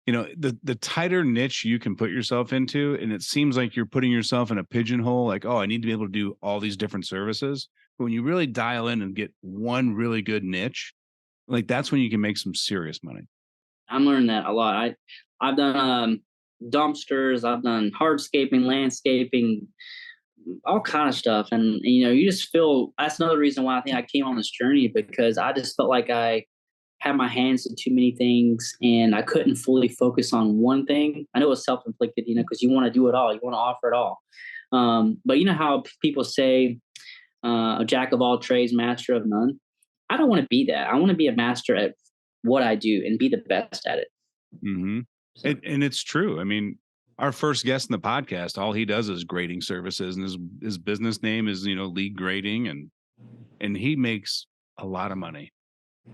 the tighter niche you can put yourself into, and it seems like you're putting yourself in a pigeonhole, like, oh, I need to be able to do all these different services. But when you really dial in and get one really good niche, like that's when you can make some serious money. I'm learning that a lot. I've done dumpsters, I've done hardscaping, landscaping, all kind of stuff. And, you just feel, that's another reason why I think I came on this journey, because I just felt like I had my hands in too many things and I couldn't fully focus on one thing. I know it's self-inflicted, because you want to do it all. You want to offer it all. But you know how people say, a jack of all trades, master of none. I don't want to be that. I want to be a master at what I do and be the best at it. Mm-hmm. So. And it's true. I mean, our first guest in the podcast, all he does is grading services, and his business name is, League Grading, and he makes a lot of money.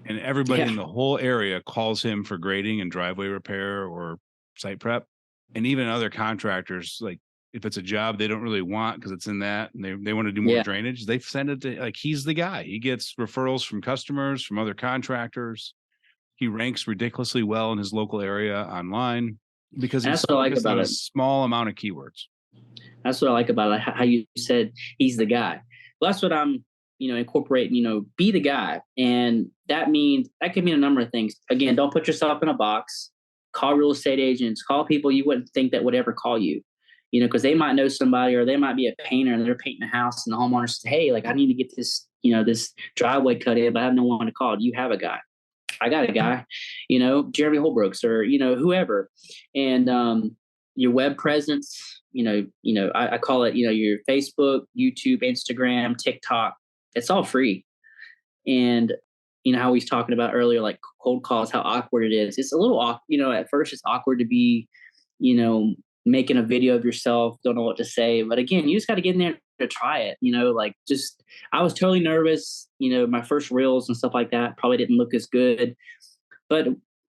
And everybody in the whole area calls him for grading and driveway repair or site prep. And even other contractors, like if it's a job they don't really want because it's in that and they want to do more drainage, they send it to, like, he's the guy. He gets referrals from customers, from other contractors. He ranks ridiculously well in his local area online because he's That's what I like focused about on a it. small amount of keywords. That's what I like about it. How you said he's the guy. Well, that's what I'm, incorporating, be the guy. And that could mean a number of things. Again, don't put yourself in a box. Call real estate agents, call people you wouldn't think that would ever call you, because they might know somebody, or they might be a painter and they're painting a house, and the homeowner says, hey, like, I need to get this, this driveway cut in, but I have no one to call. Do you have a guy? I got a guy, Jeremy Holbrooks, or, whoever. And your web presence, I call it, your Facebook, YouTube, Instagram, TikTok, it's all free. And how he's talking about earlier, like cold calls, how awkward it is. It's a little awkward, at first it's awkward to be, making a video of yourself, don't know what to say. But again, you just got to get in there to try it, I was totally nervous, my first reels and stuff like that probably didn't look as good, but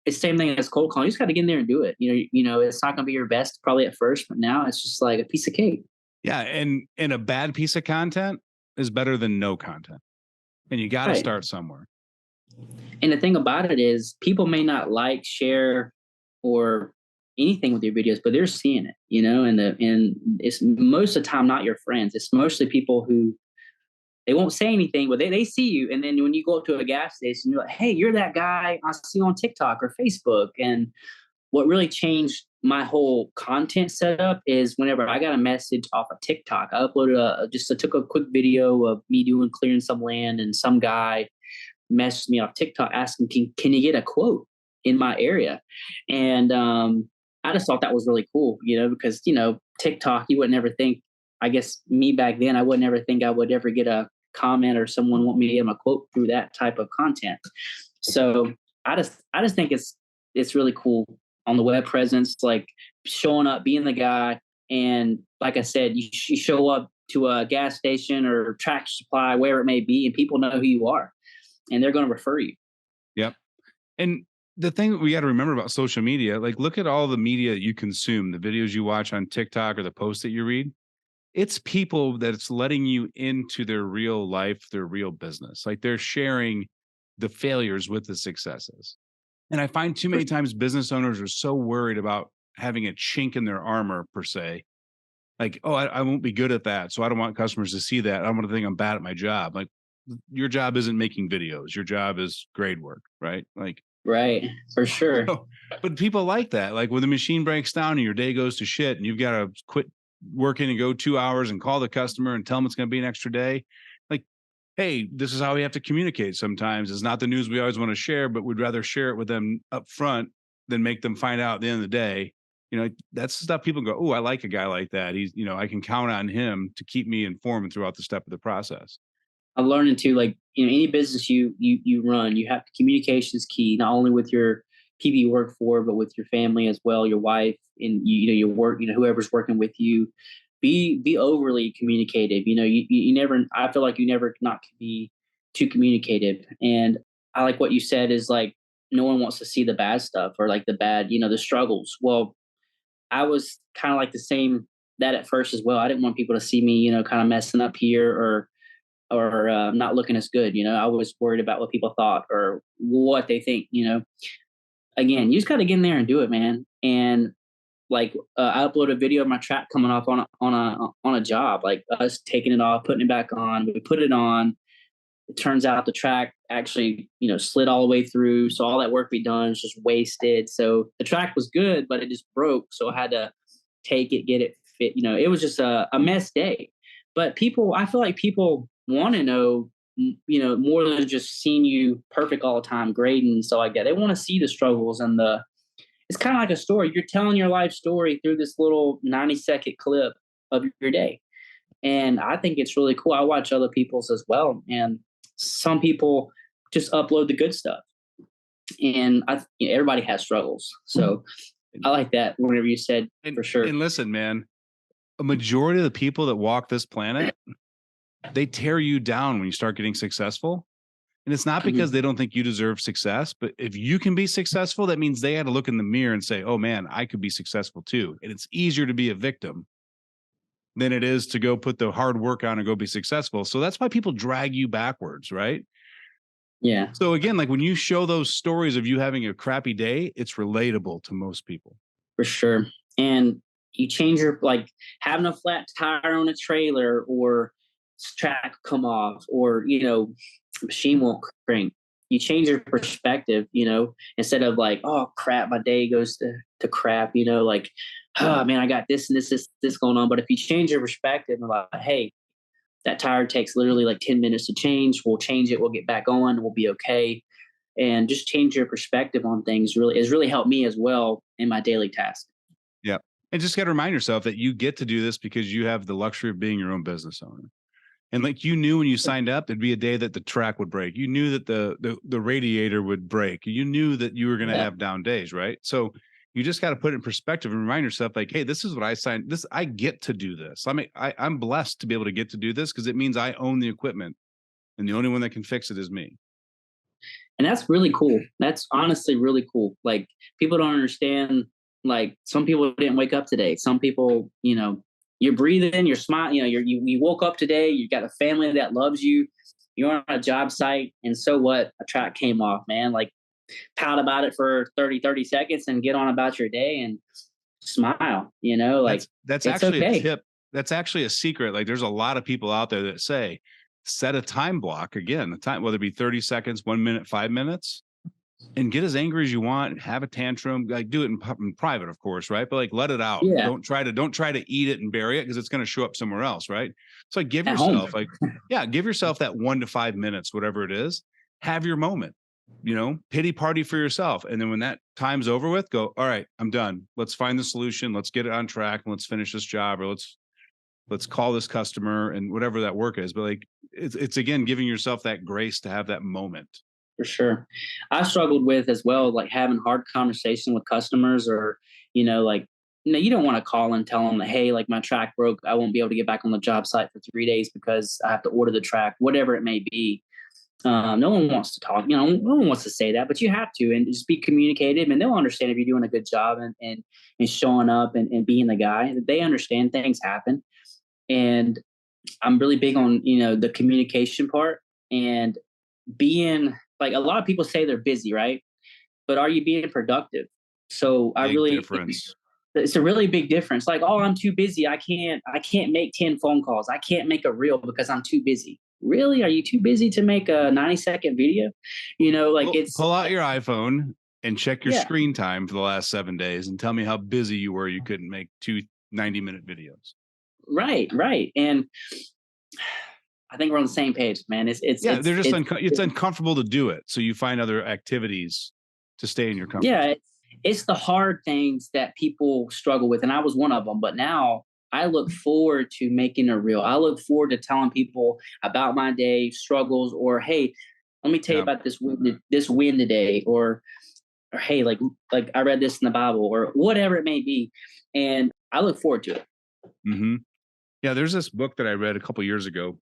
it's the same thing as cold calling. You just got to get in there and do it. It's not going to be your best probably at first, but now it's just like a piece of cake. Yeah. And a bad piece of content is better than no content. And you got to start somewhere. And the thing about it is people may not like, share, or anything with your videos, but they're seeing it, and it's most of the time not your friends. It's mostly people who they won't say anything, but they see you. And then when you go up to a gas station, you're like, hey, you're that guy I see on TikTok or Facebook. And what really changed my whole content setup is whenever I got a message off of TikTok, I uploaded I took a quick video of me clearing some land, and some guy messaged me off TikTok asking, can you get a quote in my area? And I just thought that was really cool, because, TikTok, you would never think, I guess me back then, I would never think I would ever get a comment or someone want me to give them a quote through that type of content. So I just think it's really cool on the web presence, like showing up, being the guy. And like I said, you show up to a gas station or Tractor Supply, wherever it may be, and people know who you are, and they're going to refer you. Yep. And the thing we got to remember about social media, like look at all the media you consume, the videos you watch on TikTok or the posts that you read. It's people that's letting you into their real life, their real business. Like they're sharing the failures with the successes. And I find too many times business owners are so worried about having a chink in their armor per se. Like, oh, I won't be good at that. So I don't want customers to see that. I don't want to think I'm bad at my job. Like your job isn't making videos. Your job is grade work, right? Like, right, for sure. But people like that. Like when the machine breaks down and your day goes to shit and you've got to quit working and go 2 hours and call the customer and tell them it's going to be an extra day. Like, hey, this is how we have to communicate sometimes. It's not the news we always want to share, but we'd rather share it with them up front than make them find out at the end of the day. That's the stuff people go, oh, I like a guy like that. He's, I can count on him to keep me informed throughout the step of the process. I'm learning to, like, any business you run, you have communication is key, not only with your people you work for, but with your family as well, your wife, and your work, whoever's working with you. Be overly communicative. You never. I feel like you never not be too communicative. And I like what you said is like no one wants to see the bad stuff or like the bad, the struggles. Well, I was kind of like the same that at first as well. I didn't want people to see me, kind of messing up here or not looking as good. I was worried about what people thought or what they think. Again, you just got to get in there and do it, man. And like I upload a video of my track coming off on a job, like us taking it off, putting it back on. We put it on. It turns out the track actually, slid all the way through. So all that work we done is just wasted. So the track was good, but it just broke. So I had to take it, get it fit. It was just a mess day. But I feel like people want to know, more than just seeing you perfect all the time, grading and stuff like that. They want to see the struggles and it's kind of like a story. You're telling your life story through this little 90-second clip of your day. And I think it's really cool. I watch other people's as well. And some people just upload the good stuff. And everybody has struggles. So I like that whenever you said, for sure. And listen, man, a majority of the people that walk this planet, they tear you down when you start getting successful. And it's not because they don't think you deserve success, but if you can be successful, that means they had to look in the mirror and say, oh man, I could be successful too. And it's easier to be a victim than it is to go put the hard work on and go be successful. So that's why people drag you backwards, right? Yeah, So again, like when you show those stories of you having a crappy day, it's relatable to most people. for sure. And you change your, like, having a flat tire on a trailer, or track come off, or, machine won't crank. You change your perspective, instead of like, oh crap, my day goes to crap, like, oh man, I got this and this going on. But if you change your perspective and like, hey, that tire takes literally like 10 minutes to change, we'll change it, we'll get back on, we'll be okay. And just change your perspective on things has really helped me as well in my daily task. Yeah. And just got to remind yourself that you get to do this because you have the luxury of being your own business owner. And like you knew when you signed up, there'd be a day that the track would break. You knew that the radiator would break. You knew that you were going to have down days, right? So you just got to put it in perspective and remind yourself, like, hey, this is what I signed. This, I get to do this. I'm blessed to be able to get to do this because it means I own the equipment, and the only one that can fix it is me. And that's really cool. That's honestly really cool. Like, people don't understand. Like, some people didn't wake up today. Some people, you're breathing, you're smiling, you woke up today, you got a family that loves you, you're on a job site, and so what? A track came off, man. Like, pout about it for 30 seconds and get on about your day and smile, like that's it's actually okay. a tip. That's actually a secret. Like, there's a lot of people out there that say, set a time block, again, the time, whether it be 30 seconds, 1 minute, 5 minutes, and get as angry as you want, have a tantrum, like do it in private, of course, right? But like, let it out. Yeah. Don't try to eat it and bury it, because it's going to show up somewhere else, right? So like, give At yourself home. give yourself that 1 to 5 minutes, whatever it is. Have your moment, pity party for yourself. And then when that time's over with, go, all right, I'm done. Let's find the solution. Let's get it on track, and let's finish this job, or let's call this customer, and whatever that work is. But like, it's again, giving yourself that grace to have that moment. For sure. I struggled with as well, like having hard conversation with customers, or, like, you don't want to call and tell them that, hey, like, my track broke, I won't be able to get back on the job site for 3 days because I have to order the track, whatever it may be. No one wants to talk, no one wants to say that, but you have to, and just be communicative, and they'll understand if you're doing a good job, and showing up, and being the guy. They understand things happen. And I'm really big on, the communication part, and being, like, a lot of people say they're busy, right? But are you being productive? So Big difference. it's a really big difference. Like, oh, I'm too busy. I can't make 10 phone calls. I can't make a reel because I'm too busy. Really? Are you too busy to make a 90-second video? Like, pull out your iPhone and check your screen time for the last 7 days and tell me how busy you were. You couldn't make 2 90-minute videos. Right. And I think we're on the same page, man. It's uncomfortable to do it. So you find other activities to stay in your comfort. Yeah. It's the hard things that people struggle with. And I was one of them, but now I look forward to making a reel. I look forward to telling people about my day struggles, or, hey, let me tell you about this win today, or hey, like I read this in the Bible, or whatever it may be. And I look forward to it. Mm-hmm. Yeah. There's this book that I read a couple years ago,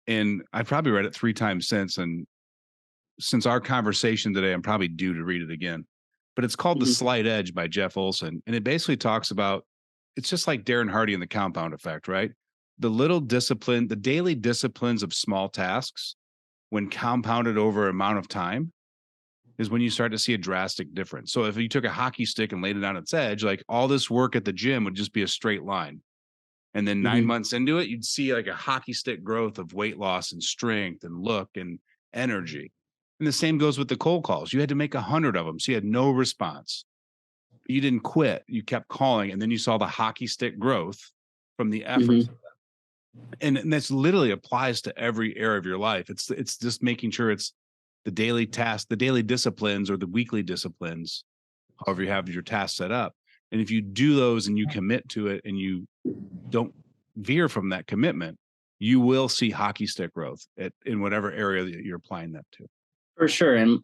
and I probably read it 3 times since. And since our conversation today, I'm probably due to read it again, but it's called The Slight Edge by Jeff Olson. And it basically talks about, it's just like Darren Hardy and the compound effect, right? The little discipline, the daily disciplines of small tasks, when compounded over amount of time, is when you start to see a drastic difference. So if you took a hockey stick and laid it on its edge, like, all this work at the gym would just be a straight line. And then 9 months into it, you'd see like a hockey stick growth of weight loss and strength and look and energy. And the same goes with the cold calls. You had to make 100 of them. So you had no response. You didn't quit. You kept calling. And then you saw the hockey stick growth from the efforts. And that's literally applies to every area of your life. It's just making sure it's the daily task, the daily disciplines, or the weekly disciplines, however you have your tasks set up. And if you do those and you commit to it and you don't veer from that commitment, you will see hockey stick growth in whatever area that you're applying that to. For sure. And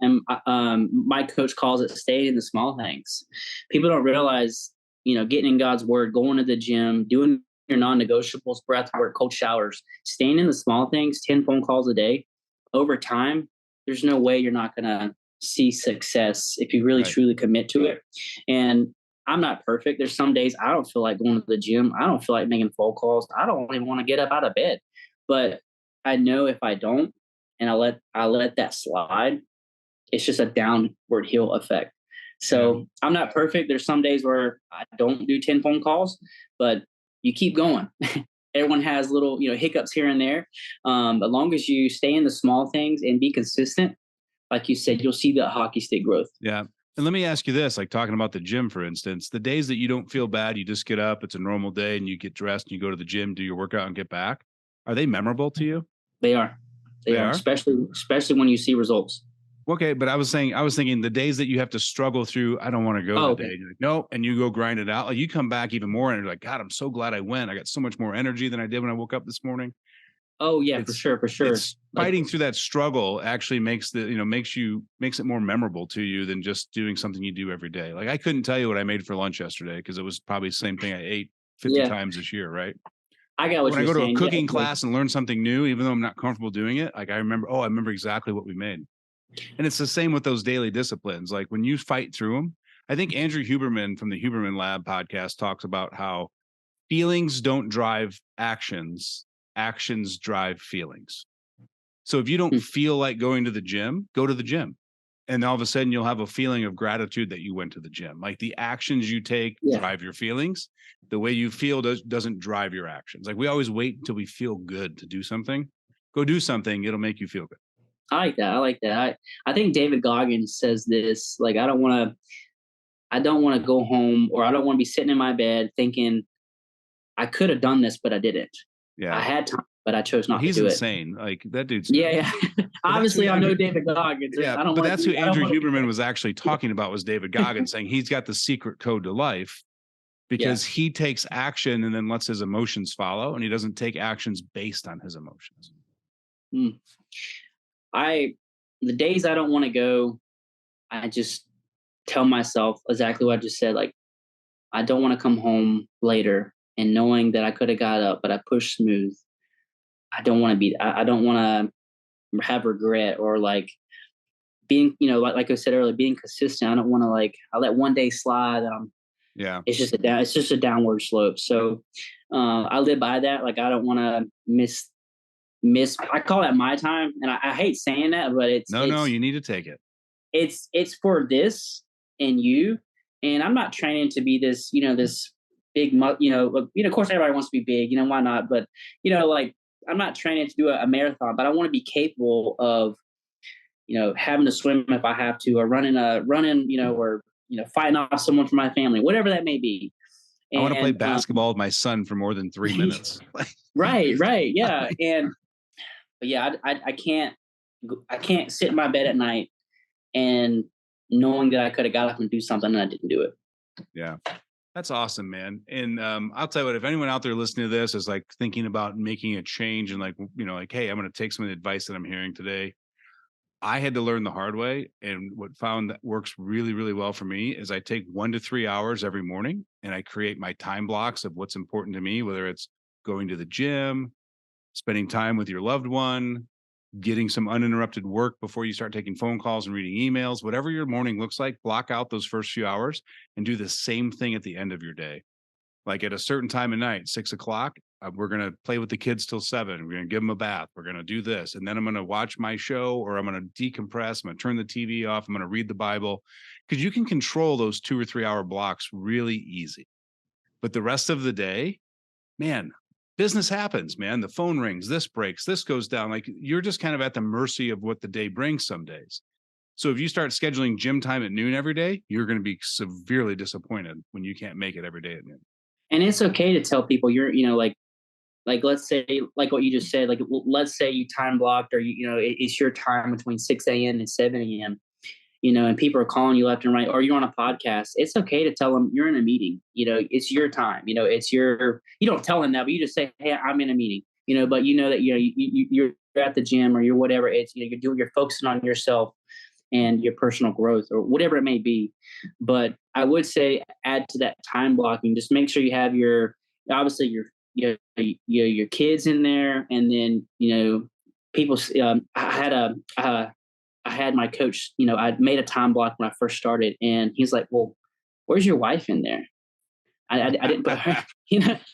my coach calls it staying in the small things. People don't realize, getting in God's word, going to the gym, doing your non-negotiables, breath work, cold showers, staying in the small things, 10 phone calls a day. Over time, there's no way you're not going to see success if you really truly commit to it. And I'm not perfect. There's some days I don't feel like going to the gym. I don't feel like making phone calls. I don't even want to get up out of bed. But I know if I don't, and I let that slide, it's just a downward hill effect. So I'm not perfect. There's some days where I don't do 10 phone calls, but you keep going. Everyone has little, hiccups here and there. As long as you stay in the small things and be consistent, like you said, you'll see the hockey stick growth. Yeah. And let me ask you this, like talking about the gym, for instance, the days that you don't feel bad, you just get up, it's a normal day and you get dressed and you go to the gym, do your workout and get back. Are they memorable to you? They are. They are, especially when you see results. Okay, but I was thinking the days that you have to struggle through, I don't want to go today. You're like, no, and you go grind it out. Like you come back even more and you're like, God, I'm so glad I went. I got so much more energy than I did when I woke up this morning. Oh yeah, for sure. It's fighting through that struggle actually makes makes it more memorable to you than just doing something you do every day. Like I couldn't tell you what I made for lunch yesterday because it was probably the same thing I ate 50 times this year, right? I got what when I go saying. To a cooking class and learn something new, even though I'm not comfortable doing it, like I remember exactly what we made. And it's the same with those daily disciplines. Like when you fight through them, I think Andrew Huberman from the Huberman Lab podcast talks about how feelings don't drive actions, actions drive feelings. So if you don't feel like going to the gym, go to the gym. And all of a sudden you'll have a feeling of gratitude that you went to the gym. Like the actions you take drive your feelings. The way you feel doesn't drive your actions. Like we always wait until we feel good to do something. Go do something. It'll make you feel good. I like that. I think David Goggins says this, like, I don't want to go home, or I don't want to be sitting in my bed thinking I could have done this, but I didn't. Yeah. I had time, but I chose not to do it. He's insane. Like that dude's. Yeah. Obviously I know David Goggins. Yeah. But that's who Andrew Huberman was actually talking about, was David Goggins, saying he's got the secret code to life because he takes action and then lets his emotions follow, and he doesn't take actions based on his emotions. The days I don't want to go, I just tell myself exactly what I just said. Like, I don't want to come home later and knowing that I could have got up, but I pushed smooth. I don't want to have regret, or like being, like I said earlier, being consistent. I don't want to I let one day slide. It's just a downward slope. So I live by that. Like I don't want to miss. I call that my time, and I hate saying that, but no, you need to take it. It's for this and you, and I'm not training to be this, this big, of course everybody wants to be big, why not? But, I'm not training to do a marathon, but I want to be capable of, having to swim if I have to, or running, or, fighting off someone from my family, whatever that may be. And, I want to play basketball with my son for more than 3 minutes. Right. Yeah. But yeah, I can't sit in my bed at night and knowing that I could have got up and do something and I didn't do it. Yeah. That's awesome, man. And I'll tell you what, if anyone out there listening to this is like thinking about making a change and like, hey, I'm going to take some of the advice that I'm hearing today. I had to learn the hard way. And what found that works really, really well for me is I take 1 to 3 hours every morning and I create my time blocks of what's important to me, whether it's going to the gym, spending time with your loved one, getting some uninterrupted work before you start taking phone calls and reading emails, whatever your morning looks like, block out those first few hours and do the same thing at the end of your day. Like at a certain time of night, 6 o'clock, we're going to play with the kids till 7. We're going to give them a bath. We're going to do this. And then I'm going to watch my show, or I'm going to decompress. I'm going to turn the TV off. I'm going to read the Bible, because you can control those 2 or 3 hour blocks really easy. But the rest of the day, man, business happens, man. The phone rings, this breaks, this goes down. Like you're just kind of at the mercy of what the day brings some days. So if you start scheduling gym time at noon every day, you're going to be severely disappointed when you can't make it every day at noon. And it's okay to tell people you're, like let's say, like what you just said, like let's say you time blocked, or it's your time between 6 a.m. and 7 a.m. And people are calling you left and right, or you're on a podcast. It's okay to tell them you're in a meeting. It's your time. It's you don't tell them that, but you just say, hey, I'm in a meeting. But that you're at the gym, or you're whatever. It's you're focusing on yourself and your personal growth, or whatever it may be. But I would say add to that time blocking. Just make sure you have your kids in there, and then people. I had my coach. I made a time block when I first started, and he's like, "Well, where's your wife in there?" I didn't put her.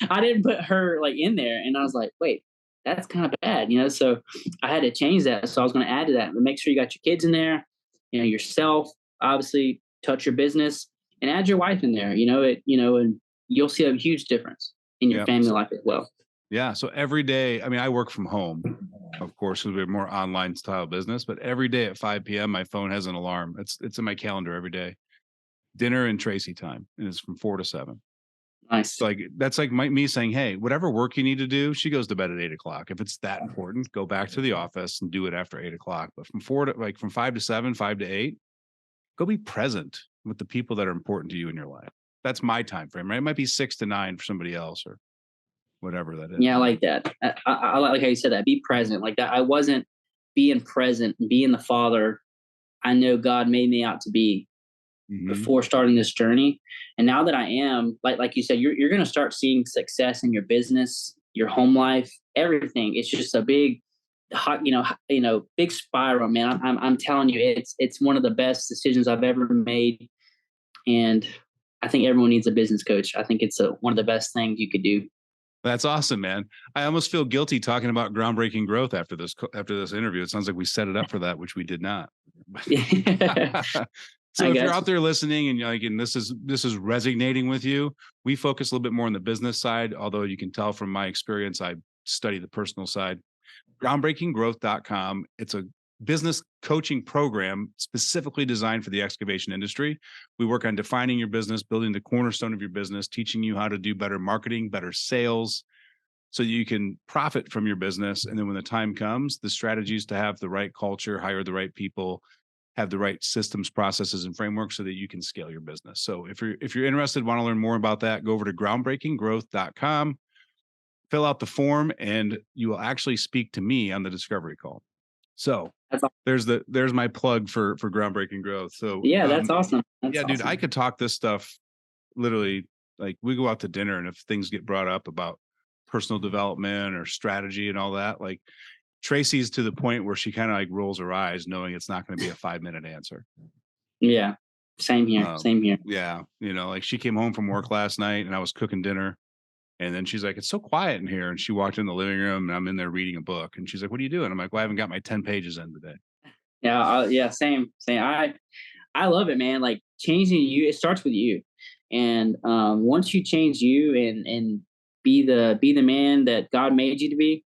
I didn't put her like in there, and I was like, "Wait, that's kind of bad, So I had to change that. So I was going to add to that, but make sure you got your kids in there, yourself, obviously touch your business and add your wife in there, and you'll see a huge difference in your Yeah. family life as well. Yeah. So every day, I mean, I work from home, of course, because we're more online style business, but every day at 5 p.m., my phone has an alarm. It's in my calendar every day. Dinner and Tracy time. And it's from 4 to 7. Nice. Like that's like me saying, hey, whatever work you need to do, she goes to bed at 8 o'clock. If it's that important, go back to the office and do it after 8 o'clock. But from 5 to 7, 5 to 8, go be present with the people that are important to you in your life. That's my time frame, right? It might be 6 to 9 for somebody else or whatever that is. Yeah, I like that. I like how you said that. Be present. Like that. I wasn't being present, being the father I know God made me out to be before starting this journey. And now that I am, like you said, you're going to start seeing success in your business, your home life, everything. It's just a big, hot, big spiral, man. I'm telling you, it's one of the best decisions I've ever made. And I think everyone needs a business coach. I think it's one of the best things you could do. That's awesome, man. I almost feel guilty talking about groundbreaking growth after this interview. It sounds like we set it up for that, which we did not. So if you're out there listening and and this is resonating with you, we focus a little bit more on the business side, although you can tell from my experience, I study the personal side. Groundbreakinggrowth.com. It's a business coaching program specifically designed for the excavation industry. We work on defining your business, building the cornerstone of your business, teaching you how to do better marketing, better sales, so you can profit from your business. And then when the time comes, the strategies to have the right culture, hire the right people, have the right systems, processes, and frameworks so that you can scale your business. So if you're interested, want to learn more about that, go over to groundbreakinggrowth.com, fill out the form, and you will actually speak to me on the discovery call. So there's my plug for Groundbreaking Growth. So yeah, that's awesome. That's awesome. Dude, I could talk this stuff literally, like we go out to dinner and if things get brought up about personal development or strategy and all that, like Tracy's to the point where she kind of like rolls her eyes knowing it's not going to be a 5-minute answer. Yeah. Same here. Same here. Yeah. Like she came home from work last night and I was cooking dinner. And then she's like, it's so quiet in here. And she walked in the living room and I'm in there reading a book. And she's like, what are you doing? I'm like, well, I haven't got my 10 pages in today. Yeah. Same. I love it, man. Like changing you, it starts with you. And once you change you and be the man that God made you to be,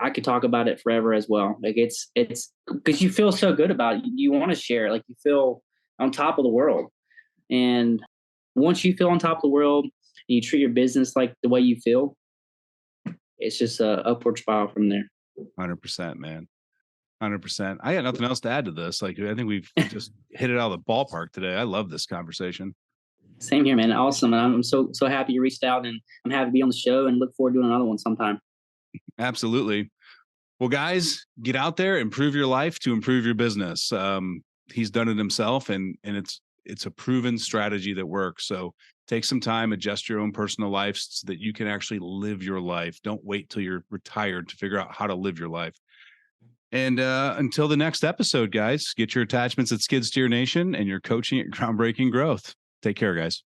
I could talk about it forever as well. Like it's because you feel so good about it. You want to share it. Like you feel on top of the world. And once you feel on top of the world and you treat your business like the way you feel, it's just a upward spiral from there. 100%, man. 100%. I got nothing else to add to this. Like, I think we've just hit it out of the ballpark today. I love this conversation. Same here, man. Awesome. And I'm so happy you reached out and I'm happy to be on the show and look forward to doing another one sometime. Absolutely. Well, guys, get out there, improve your life to improve your business. He's done it himself and it's a proven strategy that works. So take some time, adjust your own personal life so that you can actually live your life. Don't wait till you're retired to figure out how to live your life. And until the next episode, guys, get your attachments at Skid Steer Nation and your coaching at Groundbreaking Growth. Take care, guys.